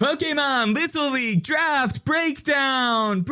Pokemon Little League Draft Breakdown.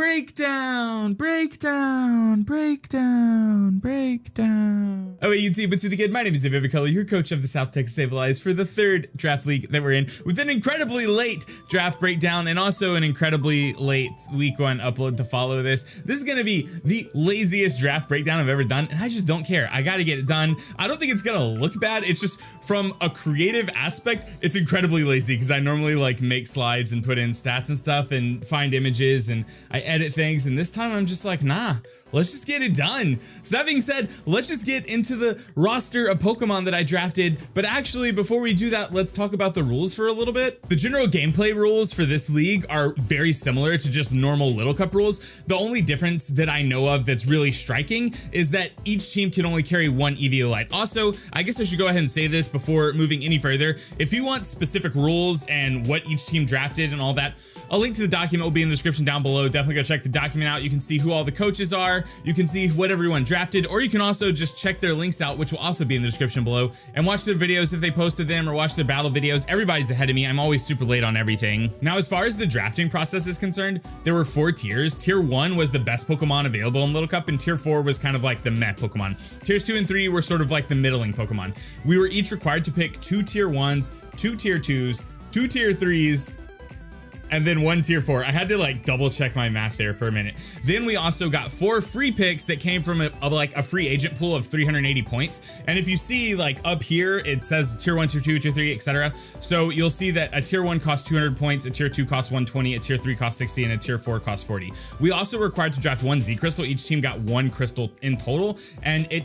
Oh, hey YouTube, it's with the kid. My name is David Color, your coach of the South Texas SABLEYES for the third draft league that we're in, with an incredibly late draft breakdown and also an incredibly late week one upload to follow this. This is going to be the laziest draft breakdown I've ever done, and I just don't care. I got to get it done. I don't think it's going to look bad. It's just from a creative aspect, it's incredibly lazy because I normally like make slides and put in stats and stuff and find images and I edit things, and this time I'm just like, nah, let's just get it done. So that being said, let's just get into the roster of Pokemon that I drafted. But actually, before we do that, let's talk about the rules for a little bit. The general gameplay rules for this league are very similar to just normal Little Cup rules. The only difference that I know of that's really striking is that each team can only carry one Eviolite. Also, I guess I should go ahead and say this before moving any further. If you want specific rules and what each team drafted and all that, a link to the document will be in the description down below. Definitely go check the document out. You can see who all the coaches are. You can see what everyone drafted, or you can also just check their links out, which will also be in the description below, and watch their videos if they posted them, or watch their battle videos. Everybody's ahead of me. I'm always super late on everything. Now, as far as the drafting process is concerned, there were 4 tiers. Tier 1 was the best Pokemon available in Little Cup, and Tier 4 was kind of like the meh Pokemon. Tiers 2 and 3 were sort of like the middling Pokemon. We were each required to pick 2 Tier 1s, 2 Tier 2s, 2 Tier 3s, and then 1 Tier 4. I had to like double check my math there for a minute. Then we also got 4 free picks that came from a free agent pool of 380 points. And if you see like up here, it says Tier 1, Tier 2, Tier 3, etc. So you'll see that a Tier 1 costs 200 points, a Tier 2 costs 120, a Tier 3 costs 60, and a Tier 4 costs 40. We also were required to draft 1 Z Crystal. Each team got 1 crystal in total, and it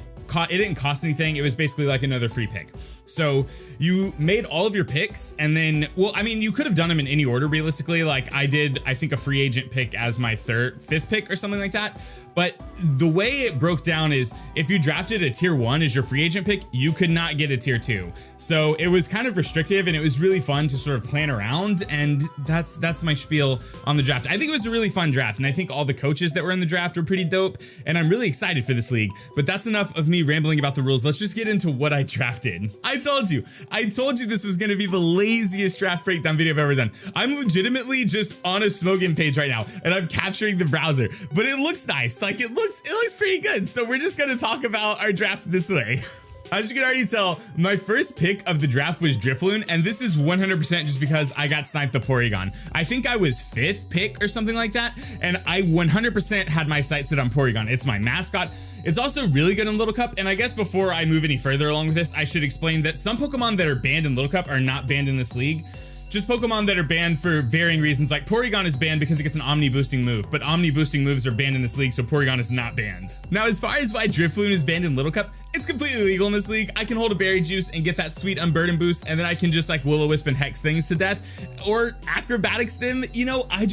didn't cost anything. It was basically like another free pick. So you made all of your picks, and then, well, I mean, you could have done them in any order realistically. Like I did, I think, a free agent pick as my 5th pick or something like that. But the way it broke down is if you drafted a Tier 1 as your free agent pick, you could not get a Tier 2. So it was kind of restrictive, and it was really fun to sort of plan around. And that's my spiel on the draft. I think it was a really fun draft, and I think all the coaches that were in the draft were pretty dope, and I'm really excited for this league. But that's enough of me rambling about the rules. Let's just get into what I drafted. I told you this was going to be the laziest draft breakdown video I've ever done. I'm legitimately just on a smoking page right now, and I'm capturing the browser, but it looks nice. Like it looks pretty good. So we're just going to talk about our draft this way. As you can already tell, my first pick of the draft was Drifloon, and this is 100% just because I got sniped the Porygon. I think I was 5th pick or something like that, and I 100% had my sights set on Porygon. It's my mascot. It's also really good in Little Cup, and I guess before I move any further along with this, I should explain that some Pokemon that are banned in Little Cup are not banned in this league. Just Pokemon that are banned for varying reasons. Like Porygon is banned because it gets an Omni boosting move, but Omni boosting moves are banned in this league, so Porygon is not banned. Now, as far as why Drifloon is banned in Little Cup, it's completely legal in this league. I can hold a berry juice and get that sweet unburden boost, and then I can just like Will-O-Wisp and Hex things to death, or acrobatics them. You know, I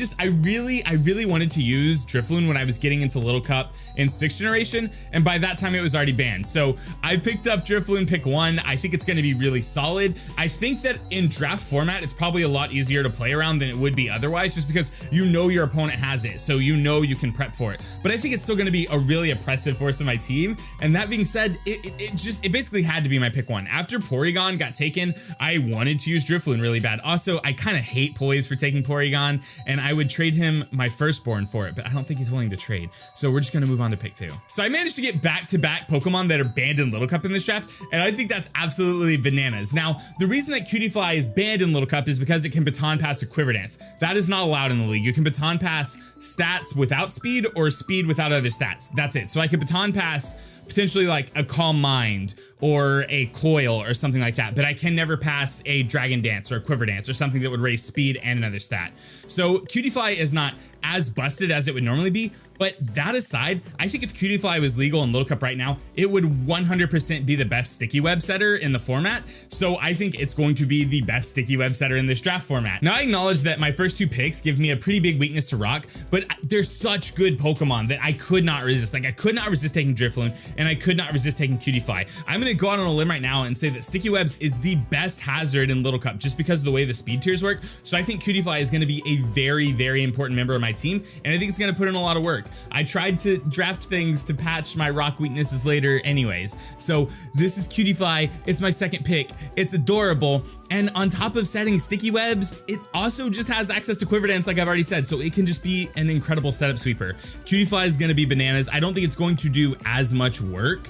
really wanted to use Drifloon when I was getting into Little Cup in 6th generation, and by that time it was already banned. So I picked up Drifloon pick 1. I think it's going to be really solid. I think that in draft format, it's probably a lot easier to play around than it would be otherwise, just because you know your opponent has it, so you know you can prep for it. But I think it's still going to be a really oppressive force in my team. And that being said, it basically had to be my pick 1. After Porygon got taken, I wanted to use Drifloon really bad. Also, I kind of hate Poise for taking Porygon, and I would trade him my firstborn for it, but I don't think he's willing to trade. So we're just going to move on to pick 2. So I managed to get back-to-back Pokemon that are banned in Little Cup in this draft, and I think that's absolutely bananas. Now, the reason that Cutiefly is banned in Little Cup is because it can baton pass a Quiver Dance. That is not allowed in the league. You can baton pass stats without speed or speed without other stats. That's it. So I could baton pass potentially like a Calm Mind or a Coil or something like that, but I can never pass a Dragon Dance or a Quiver Dance or something that would raise speed and another stat. So Cutiefly is not as busted as it would normally be, but that aside, I think if Cutiefly was legal in Little Cup right now, it would 100% be the best sticky web setter in the format. So I think it's going to be the best sticky web setter in this draft format. Now, I acknowledge that my first 2 picks give me a pretty big weakness to rock, but they're such good Pokemon that I could not resist. Like I could not resist taking Drifloon, and I could not resist taking Cutiefly. I'm going to go out on a limb right now and say that sticky webs is the best hazard in Little Cup just because of the way the speed tiers work. So I think Cutiefly is going to be a very, very important member of my team, and I think it's going to put in a lot of work. work. I tried to draft things to patch my rock weaknesses later anyways. So this is Cutiefly. It's my second pick. It's adorable. And on top of setting sticky webs, it also just has access to Quiver Dance like I've already said. So it can just be an incredible setup sweeper. Cutiefly is going to be bananas. I don't think it's going to do as much work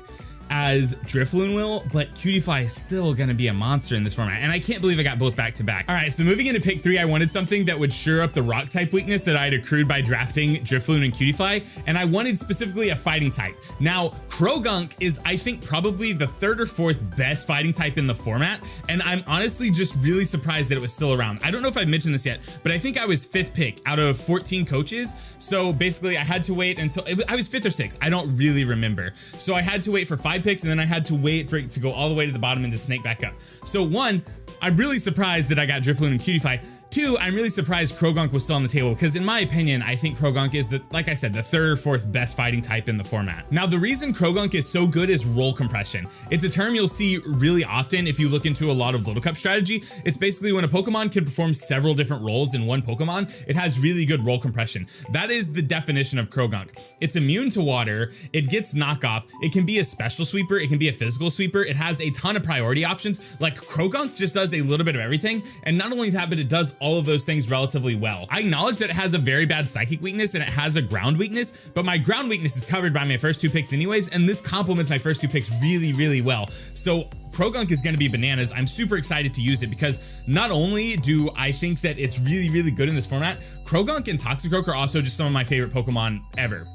as Drifloon will, but Cutiefly is still gonna be a monster in this format, and I can't believe I got both back to back. All right, so moving into pick 3, I wanted something that would shore up the rock type weakness that I had accrued by drafting Drifloon and Cutiefly, and I wanted specifically a fighting type. Now, Krogunk is, I think, probably the 3rd or 4th best fighting type in the format, and I'm honestly just really surprised that it was still around. I don't know if I've mentioned this yet, but I think I was 5th pick out of 14 coaches, so basically I had to wait until, I was 5th or 6th, I don't really remember. So I had to wait for 5 picks, and then I had to wait for it to go all the way to the bottom and to snake back up. So 1, I'm really surprised that I got Drifloon and Cutiefly. 2, I'm really surprised Krogunk was still on the table because in my opinion, I think Krogunk is like I said, the 3rd or 4th best fighting type in the format. Now, the reason Krogunk is so good is roll compression. It's a term you'll see really often if you look into a lot of Little Cup strategy. It's basically when a Pokemon can perform several different roles in one Pokemon, it has really good roll compression. That is the definition of Krogunk. It's immune to water, it gets knockoff, it can be a special sweeper, it can be a physical sweeper, it has a ton of priority options. Like Krogunk just does a little bit of everything, and not only that, but it does all of those things relatively well. I acknowledge that it has a very bad psychic weakness and it has a ground weakness, but my ground weakness is covered by my first 2 picks anyways, and this complements my first 2 picks really, really well. So Krogunk is going to be bananas. I'm super excited to use it because not only do I think that it's really, really good in this format, Krogunk and Toxicroak are also just some of my favorite Pokemon ever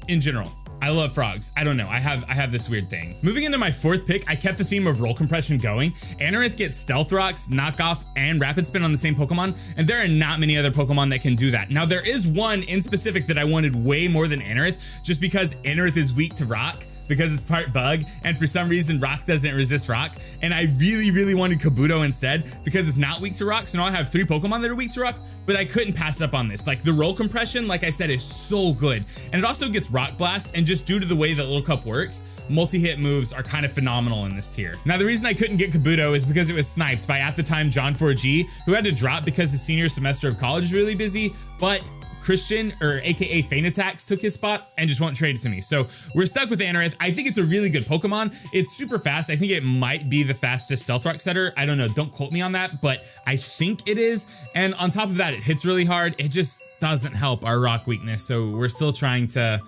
in general. I love frogs. I don't know. I have this weird thing. Moving into my 4th pick, I kept the theme of roll compression going. Anorith gets Stealth Rocks, Knockoff, and Rapid Spin on the same Pokemon, and there are not many other Pokemon that can do that. Now, there is one in specific that I wanted way more than Anorith, just because Anorith is weak to Rock, because it's part bug, and for some reason rock doesn't resist rock, and I really, really wanted Kabuto instead because it's not weak to rock. So now I have 3 Pokemon that are weak to rock, but I couldn't pass up on this. Like, the roll compression, like I said, is so good, and it also gets Rock Blast, and just due to the way that Little Cup works, multi-hit moves are kind of phenomenal in this tier. Now, the reason I couldn't get Kabuto is because it was sniped by, at the time, John 4G, who had to drop because his senior semester of college was really busy, but Christian, or aka Feint Attacks, took his spot and just won't trade it to me. So we're stuck with Anorith. I think it's a really good Pokemon. It's super fast. I think it might be the fastest Stealth Rock setter. I don't know, don't quote me on that, but I think it is. And on top of that, it hits really hard. It just doesn't help our rock weakness. So we're still trying to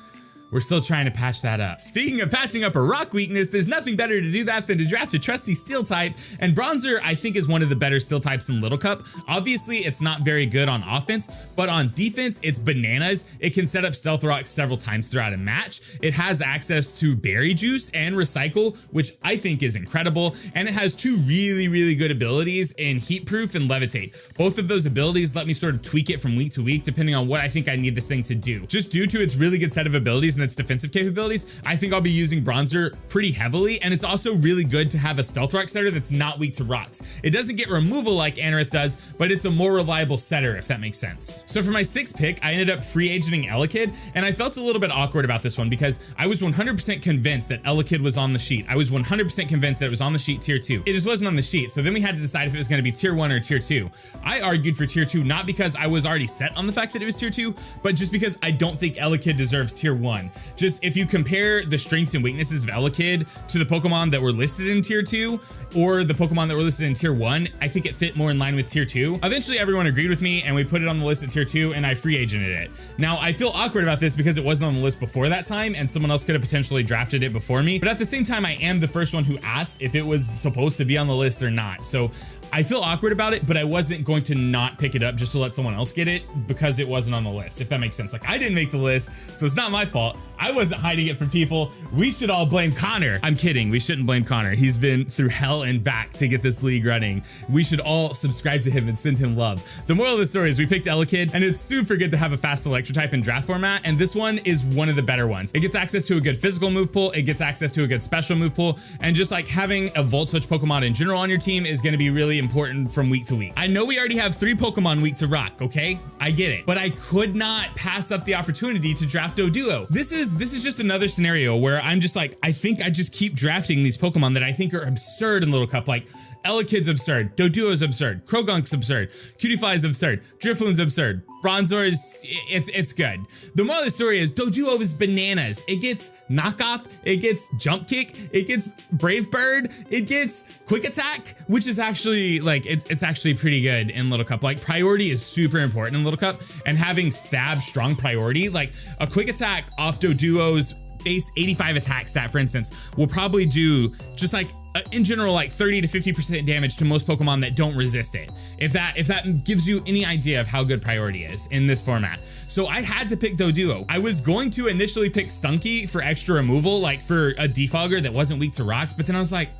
patch that up. Speaking of patching up a rock weakness, there's nothing better to do that than to draft a trusty steel type, and Bronzer I think is one of the better steel types in Little Cup. Obviously it's not very good on offense, but on defense it's bananas. It can set up Stealth Rock several times throughout a match. It has access to Berry Juice and Recycle, which I think is incredible, and it has 2 really, really good abilities in Heat Proof and Levitate. Both of those abilities let me sort of tweak it from week to week depending on what I think I need this thing to do. Just due to its really good set of abilities and its defensive capabilities, I think I'll be using Bronzer pretty heavily, and it's also really good to have a Stealth Rock setter that's not weak to rocks. It doesn't get removal like Anorith does, but it's a more reliable setter, if that makes sense. So for my 6th pick, I ended up free agenting Elekid, and I felt a little bit awkward about this one because I was 100% convinced that Elekid was on the sheet. I was 100% convinced that it was on the sheet tier 2. It just wasn't on the sheet, so then we had to decide if it was going to be tier 1 or tier 2. I argued for tier 2 not because I was already set on the fact that it was tier 2, but just because I don't think Elekid deserves tier 1. Just if you compare the strengths and weaknesses of Elekid to the Pokemon that were listed in tier 2 or the Pokemon that were listed in tier 1, I think it fit more in line with tier 2. Eventually everyone agreed with me and we put it on the list at tier 2 and I free agented it. Now I feel awkward about this because it wasn't on the list before that time and someone else could have potentially drafted it before me, but at the same time I am the first one who asked if it was supposed to be on the list or not. So I feel awkward about it, but I wasn't going to not pick it up just to let someone else get it because it wasn't on the list, if that makes sense. Like, I didn't make the list, so it's not my fault. I wasn't hiding it from people. We should all blame Connor. I'm kidding. We shouldn't blame Connor. He's been through hell and back to get this league running. We should all subscribe to him and send him love. The moral of the story is we picked Elekid, and it's super good to have a fast electro type in draft format, and this one is one of the better ones. It gets access to a good physical move pool, it gets access to a good special move pool, and just like having a Volt Switch Pokemon in general on your team is going to be really important from week to week. I know we already have 3 Pokemon weak to rock, okay? I get it, but I could not pass up the opportunity to draft Doduo. This is just another scenario where I'm just like, I think I just keep drafting these Pokemon that I think are absurd in Little Cup. Like, Elekid's absurd, Doduo's absurd, Krogunk's absurd, Cutiefly's absurd, Drifloon's absurd. Bronzor is, it's good. The moral of the story is Doduo is bananas. It gets knockoff, it gets jump kick, it gets brave bird, it gets quick attack, which is actually like, it's actually pretty good in Little Cup. Like priority is super important in Little Cup, and having stab strong priority, like a quick attack off Doduo's base 85 attack stat, for instance, will probably do just like in general like 30 to 50% damage to most Pokemon that don't resist it. If that gives you any idea of how good priority is in this format. So I had to pick Doduo. I was going to initially pick Stunky for extra removal, like for a defogger that wasn't weak to rocks, but then I was like,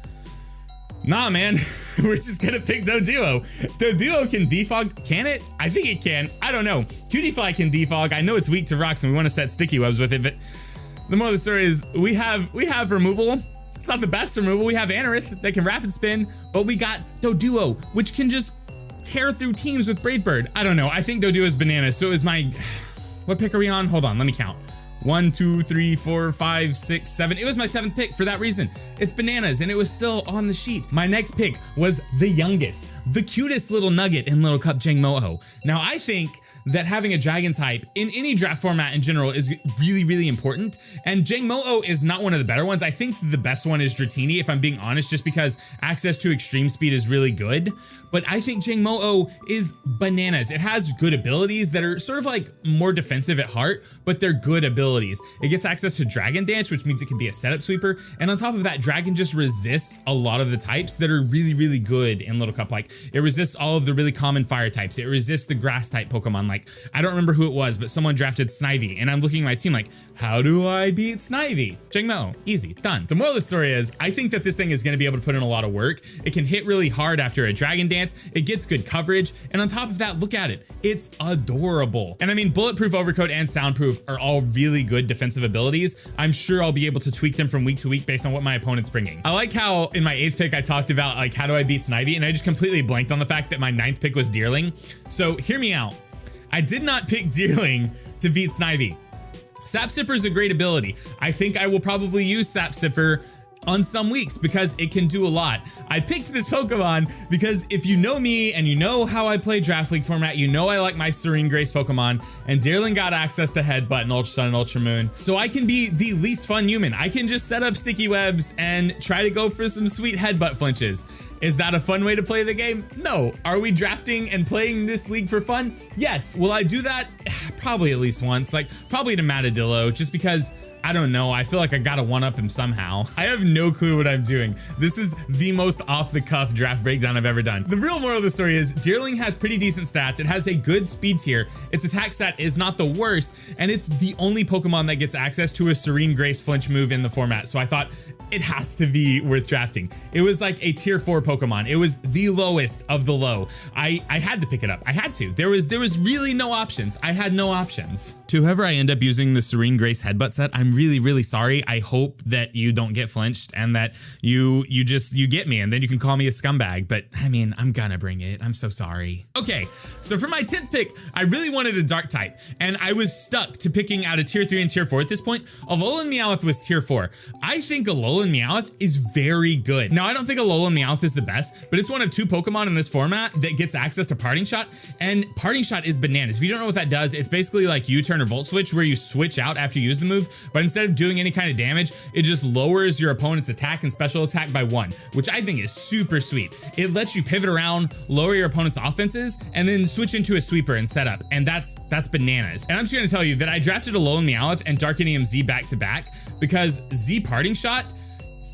nah, man, we're just gonna pick Doduo. Doduo can defog, can it? I think it can. I don't know. Cutiefly can defog. I know it's weak to rocks and we want to set sticky webs with it, but the moral of the story is we have removal. It's not the best removal. We have Anorith that can rapid spin, but we got Doduo, which can just tear through teams with Brave Bird. I don't know. I think Doduo is bananas. So is my, what pick are we on? Hold on, let me count. 1, 2, 3, 4, 5, 6, 7. It was my 7th pick for that reason. It's bananas, and it was still on the sheet. My next pick was the youngest, the cutest little nugget in Little Cup, Jangmo-o. Now, I think that having a dragon type in any draft format in general is really, really important. And Jangmo-o is not one of the better ones. I think the best one is Dratini, if I'm being honest, just because access to extreme speed is really good. But I think Jangmo-o is bananas. It has good abilities that are sort of like more defensive at heart, but they're good abilities. It gets access to Dragon Dance, which means it can be a setup sweeper. And on top of that, Dragon just resists a lot of the types that are really, really good in Little Cup. Like it resists all of the really common fire types. It resists the grass type Pokemon. Like I don't remember who it was, but someone drafted Snivy, and I'm looking at my team like, how do I beat Snivy? Jangmo, easy, done. The moral of the story is, I think that this thing is going to be able to put in a lot of work. It can hit really hard after a Dragon Dance. It gets good coverage, and on top of that, look at it. It's adorable. And I mean, Bulletproof, Overcoat, and Soundproof are all really good defensive abilities. I'm sure I'll be able to tweak them from week to week based on what my opponent's bringing. I like how in my 8th pick I talked about like how do I beat Snivy, and I just completely blanked on the fact that my 9th pick was Deerling. So hear me out. I did not pick Deerling to beat Snivy. Sap Sipper is a great ability. I think I will probably use Sap Sipper on some weeks because it can do a lot. I picked this Pokemon because if you know me and you know how I play Draft League format, you know I like my Serene Grace Pokemon, and Deerling got access to Headbutt and Ultra Sun and Ultra Moon. So I can be the least fun human. I can just set up sticky webs and try to go for some sweet Headbutt flinches. Is that a fun way to play the game? No. Are we drafting and playing this league for fun? Yes. Will I do that? Probably at least once, like probably to Matadillo, just because I don't know. I feel like I gotta one-up him somehow. I have no clue what I'm doing. This is the most off-the-cuff draft breakdown I've ever done. The real moral of the story is Deerling has pretty decent stats. It has a good speed tier. Its attack stat is not the worst, and it's the only Pokemon that gets access to a Serene Grace flinch move in the format. So I thought it has to be worth drafting. It was like a tier 4 Pokemon. It was the lowest of the low. I had to pick it up. I had to. There was really no options. I had no options. To whoever I end up using the Serene Grace Headbutt set, I'm really, really sorry. I hope that you don't get flinched and that you get me, and then you can call me a scumbag. But I mean, I'm gonna bring it. I'm so sorry. Okay, so for my 10th pick, I really wanted a dark type, and I was stuck to picking out a tier 3 and tier 4 at this point. Alolan Meowth was tier 4. I think Alolan Meowth is very good. Now, I don't think Alolan Meowth is the best, but it's one of 2 Pokemon in this format that gets access to Parting Shot, and Parting Shot is bananas. If you don't know what that does, it's basically like U-turn or Volt Switch, where you switch out after you use the move, but instead of doing any kind of damage, it just lowers your opponent's attack and special attack by 1, which I think is super sweet. It lets you pivot around, lower your opponent's offenses, and then switch into a sweeper and setup, and that's bananas. And I'm just gonna tell you that I drafted Alolan Meowth and Darkinium Z back to back because Z Parting Shot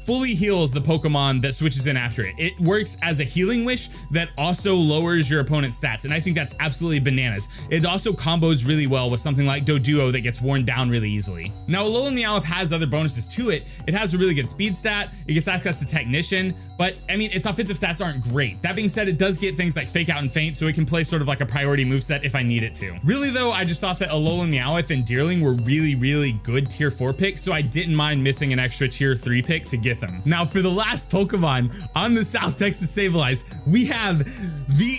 fully heals the Pokemon that switches in after it. It works as a healing wish that also lowers your opponent's stats, and I think that's absolutely bananas. It also combos really well with something like Doduo that gets worn down really easily. Now, Alolan Meowth has other bonuses to it. It has a really good speed stat, it gets access to Technician, but I mean, its offensive stats aren't great. That being said, it does get things like Fake Out and Feint, so it can play sort of like a priority moveset if I need it to. Really though, I just thought that Alolan Meowth and Deerling were really, really good tier 4 picks, so I didn't mind missing an extra tier 3 pick to get them. Now, for the last Pokemon on the South Texas Sableyes, we have the...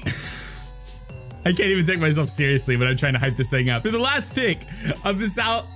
I can't even take myself seriously when I'm trying to hype this thing up. For the last pick of the South...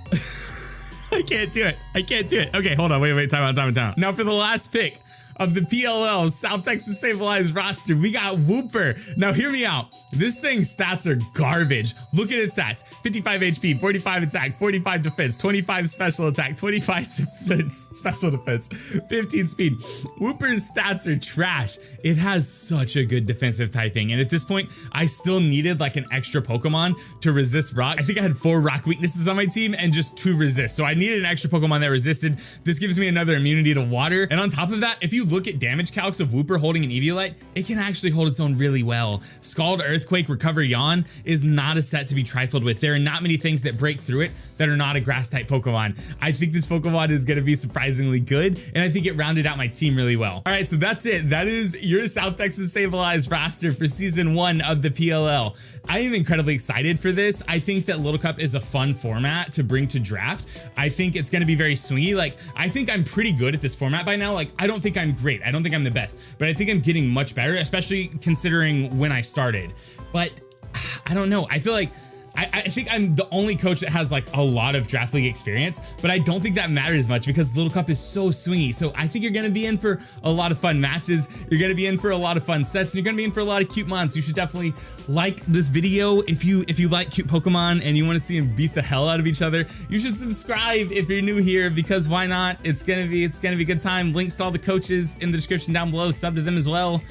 I can't do it. I can't do it. Okay, hold on. Wait, time out. Now, for the last pick of the PLL South Texas Sableyes roster, we got Wooper. Now, hear me out. This thing's stats are garbage. Look at its stats. 55 HP, 45 attack, 45 defense, 25 special attack, 25 defense, special defense, 15 speed. Wooper's stats are trash. It has such a good defensive typing. And at this point, I still needed like an extra Pokemon to resist rock. I think I had 4 rock weaknesses on my team and just 2 resist. So I needed an extra Pokemon that resisted. This gives me another immunity to water. And on top of that, if you look at damage calcs of Wooper holding an Eviolite, it can actually hold its own really well. Scald, Earthquake, Recover, Yawn is not a set to be trifled with. There are not many things that break through it that are not a grass type Pokemon. I think this Pokemon is going to be surprisingly good, and I think it rounded out my team really well. All right, so that's it. That is your South Texas Sableyes roster for season 1 of the PLL. I am incredibly excited for this. I think that Little Cup is a fun format to bring to draft. I think it's going to be very swingy. Like, I think I'm pretty good at this format by now. Like, I don't think I'm great. I don't think I'm the best, but I think I'm getting much better, especially considering when I started. But I don't know. I feel like I think I'm the only coach that has like a lot of draft league experience, but I don't think that matters much because Little Cup is so swingy. So I think you're going to be in for a lot of fun matches. You're going to be in for a lot of fun sets, and you're going to be in for a lot of cute mons. You should definitely like this video. If you like cute Pokemon and you want to see them beat the hell out of each other, you should subscribe if you're new here, because why not? It's going to be a good time. Links to all the coaches in the description down below. Sub to them as well.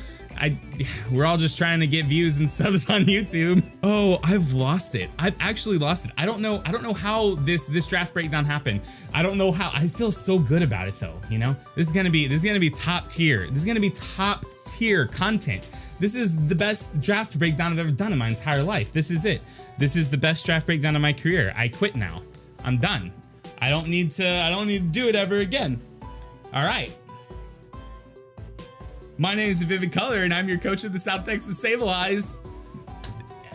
We're all just trying to get views and subs on YouTube. Oh, I've lost it. I've actually lost it. I don't know how this draft breakdown happened. I don't know how. I feel so good about it though, you know? This is gonna be top tier. This is gonna be top tier content. This is the best draft breakdown I've ever done in my entire life. This is it. This is the best draft breakdown of my career. I quit now. I'm done. I don't need to do it ever again. All right. My name is Vivid Color, and I'm your coach of the South Texas Sableyes.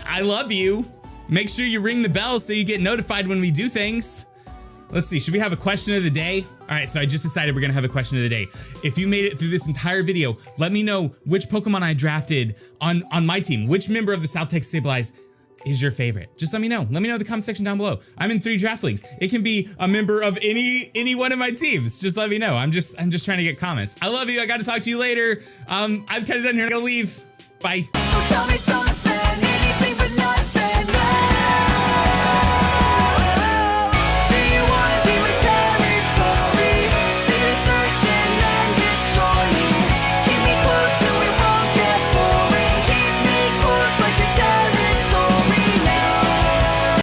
I love you. Make sure you ring the bell so you get notified when we do things. Let's see, should we have a question of the day? All right, so I just decided we're gonna have a question of the day. If you made it through this entire video, let me know which Pokemon I drafted on my team. Which member of the South Texas Sableyes is your favorite? Just let me know. Let me know in the comment section down below. I'm in 3 draft leagues. It can be a member of any one of my teams. Just let me know. I'm just trying to get comments. I love you. I got to talk to you later. I'm kind of done here. I'm gonna leave. Bye. So tell me something.